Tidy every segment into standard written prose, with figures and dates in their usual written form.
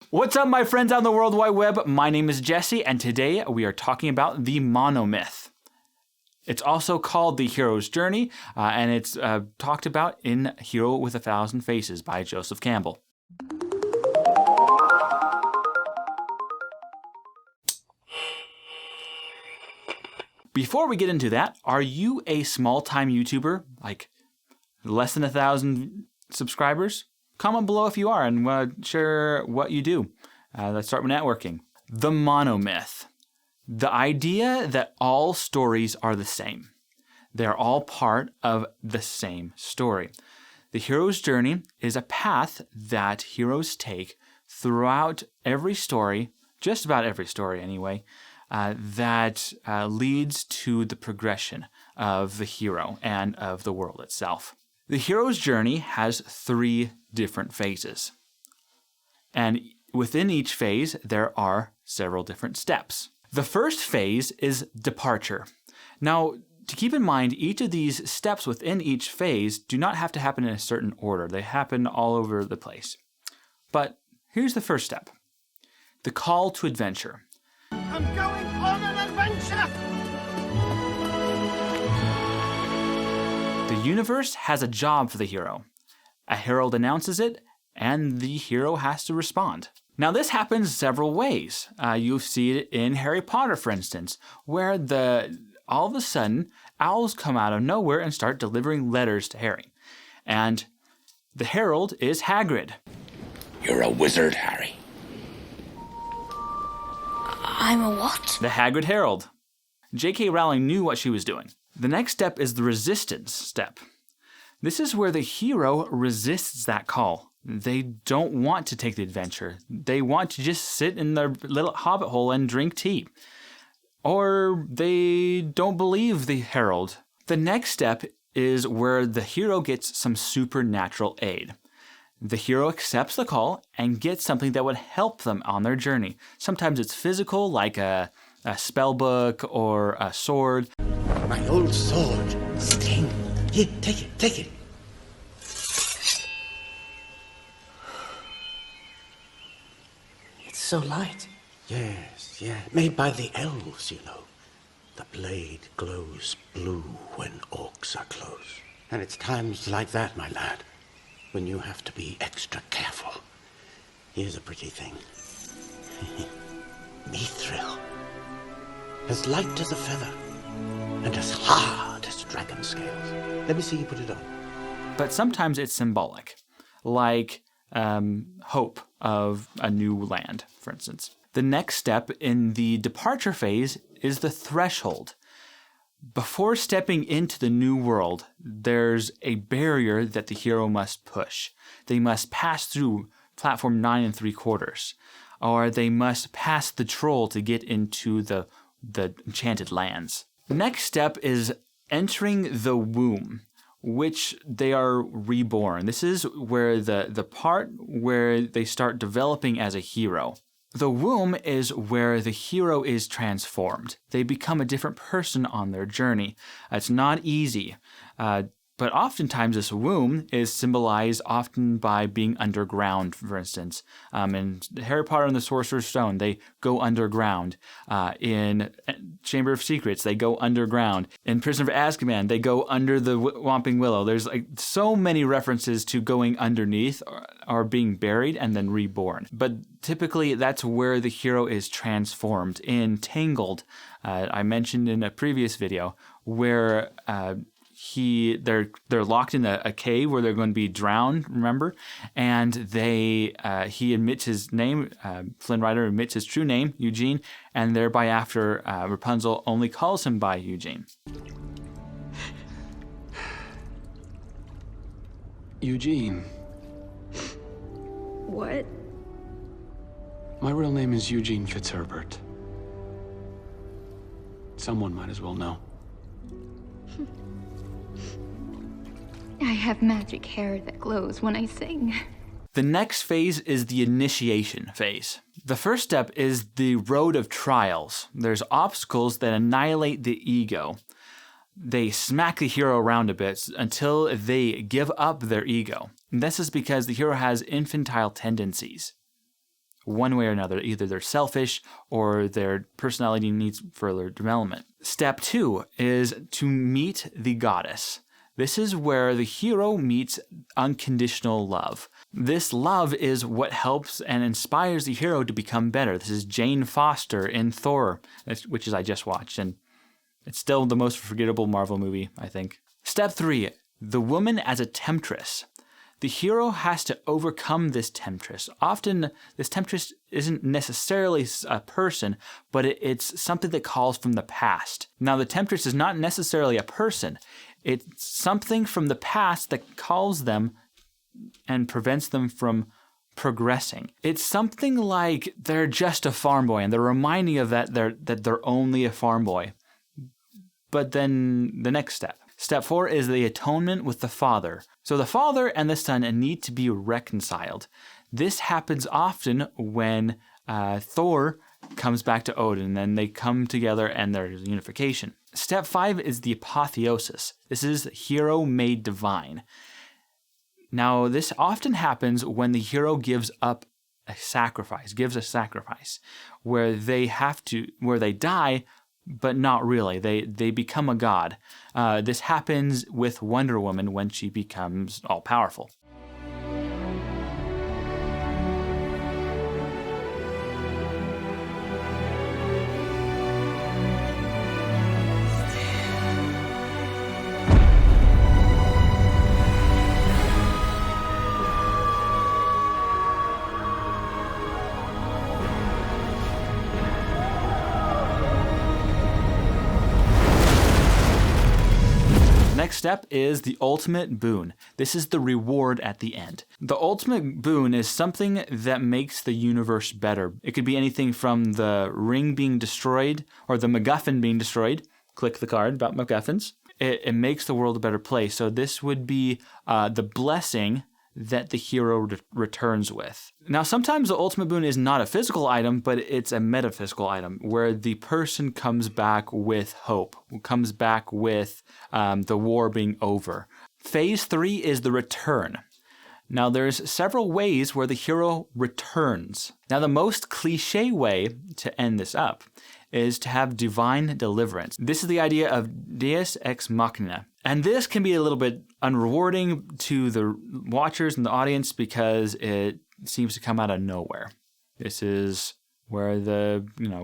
What's up, my friends on the World Wide Web? My name is Jesse, and today we are talking about the Monomyth. It's also called the hero's journey, and it's talked about in Hero with a Thousand Faces by Joseph Campbell. Before we get into that, are you a small-time YouTuber, like less than 1,000 subscribers? Comment below if you are and share what you do. Let's start with networking. The Monomyth. The idea that all stories are the same. They're all part of the same story. The hero's journey is a path that heroes take throughout every story, just about every story anyway, that leads to the progression of the hero and of the world itself. The hero's journey has 3 different phases. And within each phase, there are several different steps. The first phase is departure. Now, to keep in mind, each of these steps within each phase do not have to happen in a certain order. They happen all over the place. But here's the first step. The call to adventure. I'm going on an adventure! The universe has a job for the hero. A herald announces it, and the hero has to respond. Now, this happens several ways. You see it in Harry Potter, for instance, where all of a sudden, owls come out of nowhere and start delivering letters to Harry. And the herald is Hagrid. You're a wizard, Harry. I'm a what? The Hagrid Herald. J.K. Rowling knew what she was doing. The next step is the resistance step. This is where the hero resists that call. They don't want to take the adventure. They want to just sit in their little hobbit hole and drink tea. Or they don't believe the herald. The next step is where the hero gets some supernatural aid. The hero accepts the call and gets something that would help them on their journey. Sometimes it's physical, like a spell book or a sword. My old sword. Sting. Here, take it. It's so light. Yes. Made by the elves, you know. The blade glows blue when orcs are close. And it's times like that, my lad, when you have to be extra careful. Here's a pretty thing. Mithril. As light as a feather. And as hard as dragon scales. Let me see you put it on. But sometimes it's symbolic, like hope of a new land, for instance. The next step in the departure phase is the threshold. Before stepping into the new world, there's a barrier that the hero must push. They must pass through platform 9 3/4, or they must pass the troll to get into the enchanted lands. The next step is entering the womb, which they are reborn. This is where the part where they start developing as a hero. The womb is where the hero is transformed. They become a different person on their journey. It's not easy, but oftentimes this womb is symbolized often by being underground, for instance. In Harry Potter and the Sorcerer's Stone, they go underground. In Chamber of Secrets, they go underground. In Prisoner of Azkaban, they go under the Whomping Willow. There's so many references to going underneath or being buried and then reborn. But typically, that's where the hero is transformed. In Tangled, I mentioned in a previous video, where they're locked in a cave where they're going to be drowned, remember? And he admits his name, Flynn Rider admits his true name, Eugene, and thereby after Rapunzel only calls him by Eugene. Eugene. What? My real name is Eugene Fitzherbert. Someone might as well know. I have magic hair that glows when I sing. The next phase is the initiation phase. The first step is the road of trials. There's obstacles that annihilate the ego. They smack the hero around a bit until they give up their ego. And this is because the hero has infantile tendencies. one way or another. Either they're selfish or their personality needs further development. Step 2 is to meet the goddess. This is where the hero meets unconditional love. This love is what helps and inspires the hero to become better. This is Jane Foster in Thor, which I just watched, and it's still the most forgettable Marvel movie, I think. Step 3, the woman as a temptress. The hero has to overcome this temptress. Often, this temptress isn't necessarily a person, but it's something that calls from the past. Now, the temptress is not necessarily a person. It's something from the past that calls them and prevents them from progressing. It's something like they're just a farm boy, and they're reminding of that they're only a farm boy. But then the next step. Step 4 is the atonement with the father. So the father and the son need to be reconciled. This happens often when Thor comes back to Odin, and they come together and there's unification. Step 5 is the apotheosis. This is hero made divine. Now, this often happens when the hero gives a sacrifice, where they die, but not really. They become a god. This happens with Wonder Woman when she becomes all-powerful. Next step is the ultimate boon. This is the reward at the end. The ultimate boon is something that makes the universe better. It could be anything from the ring being destroyed or the MacGuffin being destroyed. Click the card about MacGuffins. It makes the world a better place. So this would be the blessing that the hero returns with. Now, sometimes the ultimate boon is not a physical item, but it's a metaphysical item where the person comes back with hope, comes back with the war being over. Phase 3 is the return. Now, there's several ways where the hero returns. Now, the most cliche way to end this up is to have divine deliverance. This is the idea of deus ex machina. And this can be a little bit unrewarding to the watchers and the audience because it seems to come out of nowhere. This is where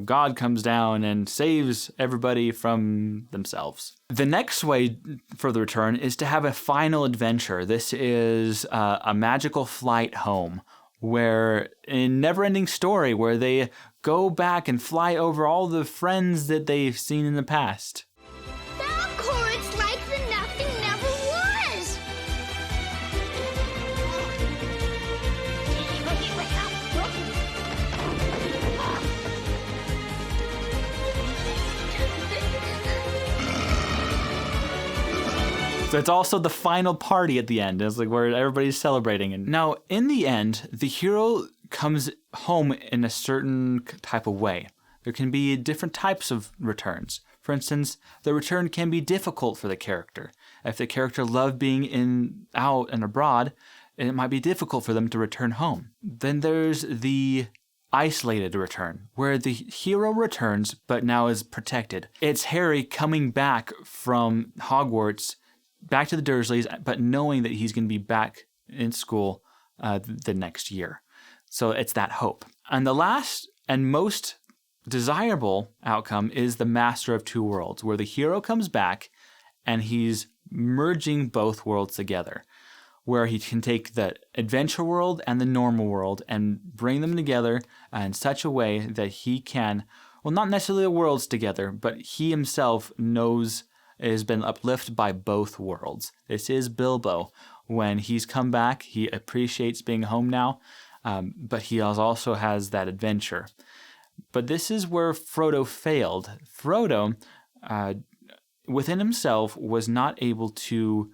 God comes down and saves everybody from themselves. The next way for the return is to have a final adventure. This is a magical flight home, where in Neverending Story, where they go back and fly over all the friends that they've seen in the past. It's like the nothing never was. So it's also the final party at the end. It's like where everybody's celebrating. And now, in the end, the hero comes home in a certain type of way. There can be different types of returns. For instance, the return can be difficult for the character. If the character loved being out and abroad, it might be difficult for them to return home. Then there's the isolated return, where the hero returns but now is protected. It's Harry coming back from Hogwarts, back to the Dursleys, but knowing that he's going to be back in school the next year. So it's that hope. And the last and most desirable outcome is the Master of Two Worlds, where the hero comes back and he's merging both worlds together, where he can take the adventure world and the normal world and bring them together in such a way that he can, well, not necessarily the worlds together, but he himself knows has been uplifted by both worlds. This is Bilbo. When he's come back, he appreciates being home now, but he also has that adventure. But this is where Frodo failed. Frodo, within himself, was not able to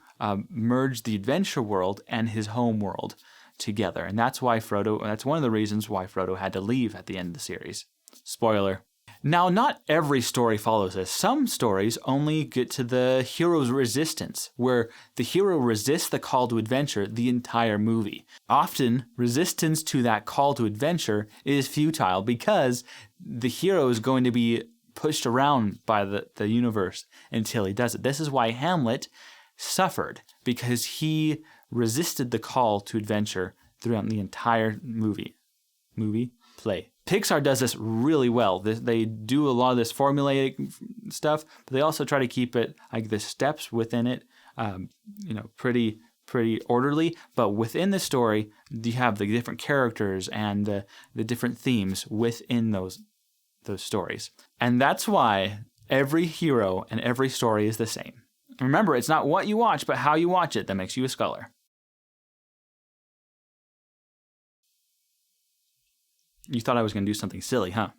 merge the adventure world and his home world together. And that's one of the reasons why Frodo had to leave at the end of the series. Spoiler. Now, not every story follows this. Some stories only get to the hero's resistance, where the hero resists the call to adventure the entire movie. Often, resistance to that call to adventure is futile because the hero is going to be pushed around by the universe until he does it. This is why Hamlet suffered, because he resisted the call to adventure throughout the entire play. Pixar does this really well. They do a lot of this formulaic stuff, but they also try to keep it like the steps within it, pretty orderly. But within the story, you have the different characters and the different themes within those stories. And that's why every hero and every story is the same. Remember, it's not what you watch, but how you watch it that makes you a scholar. You thought I was going to do something silly, huh?